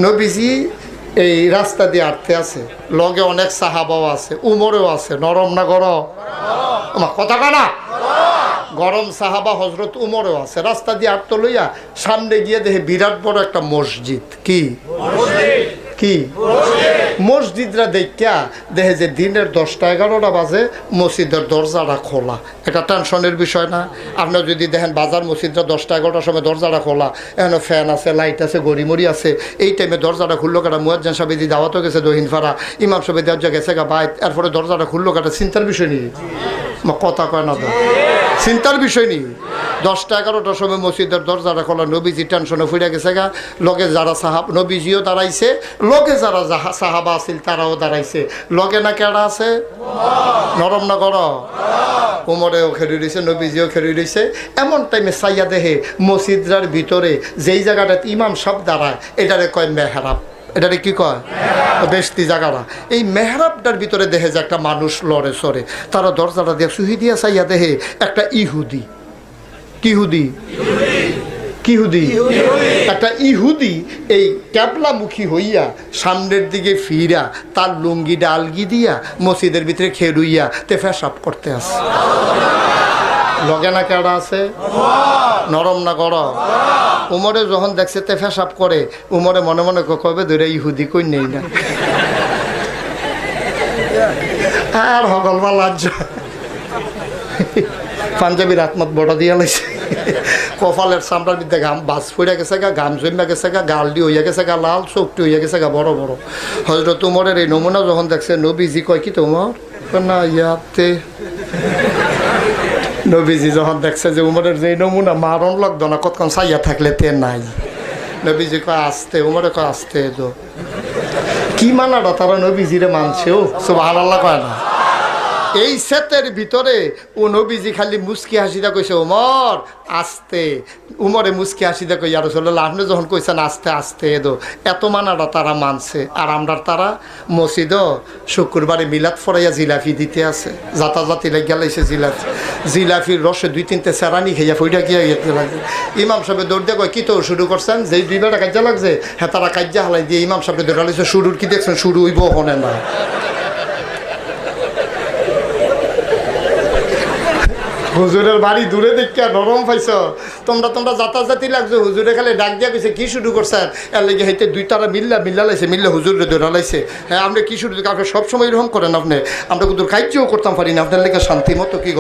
নবীজি এই রাস্তা দিয়ে হাঁটতে আছে, লগে অনেক সাহাবাও আছে, উমরেও আছে। নরম না গরম? কথা কানা গরম সাহাবা হজরত উমরেও আছে। রাস্তা দিয়ে হাঁটতে লইয়া সামনে গিয়ে দেখে বিরাট বড় একটা মসজিদ। কি কি মসজিদরা দেখা দেখে যে দিনের 10টা-11টা বাজে মসজিদের দরজাটা খোলা। এটা টেনশনের বিষয় না? আপনার যদি দেখেন বাজার মসজিদরা 10টা-11টার সময় দরজাটা খোলা, এখানে ফ্যান আছে, লাইট আছে, গড়িমড়ি আছে, এই টাইমে দরজাটা খুললো কাটা মুয়াজ্জিন সাহেব দি দাওয়াতও গেছে দহিনপাড়া, ইমাম সাহেব দেওয়া গেছে গা বাইত, এরপরে দরজাটা খুললো কাটা চিন্তার বিষয় নেই? কথা কয় না তো, চিন্তার বিষয় নেই। 10টা-11টার সময় মসজিদের দরজাটা খোলা, নবীজি টেনশনে ফুইরা গেছে গা। লগে যারা সাহাব, নবীজিও দাঁড়াইছে, লগে যারা সাহাবা আছিল তারাও দাঁড়াইছে। লগে না কেডা আছে? নরম না গরম? উমরেও খেলি রয়েছে, নবীজিও খেলি রয়েছে। এমন টাইমে সাইয়া দেহে মসজিদরার ভিতরে যেই জায়গাটাতে ইমাম সাহেব দাঁড়ায় এটারে কয় মেহরাব। এটারে কি কয়? বেশতি জায়গাটা। এই মেহরাবটার ভিতরে দেখে যে একটা মানুষ লড়ে সরে, তারা দরজাটা দিয়ে সুহি দিয়া সাইয়া দেহে একটা ইহুদি। কিহুদি? কিহুদি? একটা ইহুদি এই ক্যাবলামুখী হইয়া সামনের দিকে ফিরা তার লুঙ্গিটা আলগি দিয়া মসজিদের ভিতরে খেরুইয়া তে পেশাব করতে আসে। লগে না কেডা আছে? নরম না গরম? উমরে যখন দেখছে তে পেশাব করে, উমরে মনে মনে কবে ধরে ইহুদি কই নেই না আর হগল বা লাজ পাঞ্জাবির আত্মত বড় দিয়া লাইছে, কপালের চামড়ার বিদ্যা ঘাম বাস ফুড়ে গেছে গা, ঘাম জমা গেছে গা, গালডি হইয়া গেছে গা লাল, চোখটি হইয়া গেছে গা বড় বড়। হযরত উমরের এই নমুনা যখন দেখছে, নবীজি কয় কি তোমার না ইয়াতে? নবীজি যখন দেখছে যে উমরের যে নমুনা মারণ লাগতো না, কতক্ষণ চাইয়া থাকলে তে নাই, নবীজি কয় আসতে, উমরে কয় আসতে। তো কি মানাটা তারা নবীজিরে মানছেও, সুবহানাল্লাহ কয় না? এই সেতের ভিতরে ও নবীজি খালি মুস্কি হাসিদা কইছে ওমর আস্তে। উমরে মুস্কি হাসিদা কই ইয়া রাসূলুল্লাহ আপনি যখন কইছেন আস্তে আস্তে এদো, এত মানাটা তারা মানছে। আর আমরা তারা মসজিদও শুক্রবারে মিলাদ ফরাইয়া জিলাফি দিতে আছে, জাতাজাতি লাগিয়া লাইছে জিলাফি, জিলাফির রসে 2-3টে সেরানি খাইয়া ফইটা গিয়া যেতে লাগে। ইমাম সাহেব দৌড় দিয়ে কয় কি তো শুরু করছেন? যেই 2 বেলা কাজ্যা লাগছে হ্যাঁ তারা কাজ্যা হালাই দিয়ে ইমাম সাহেব দৌড়া লাইছে, শুরুর কি দেখছেন? শুরু হইব হনে না। হুজুরের বাড়ি দূরে দেখিয়া নরম পাইছ তোমরা জাতাজাতি লাগছো। হুজুরে খালি ডাক দিয়া কইছে কি শুরু করছেন? এর লেগে হইতে 2 তারা মিল্লা লাইছে, মিল্লা হুজুরে ধরা লাইছে। হ্যাঁ আপনি কি শুরু? আপনি সবসময় এরকম করেন, আপনি আমরা কিন্তু কার্যও করতাম পারি না, আপনার লেগে শান্তি মতো কি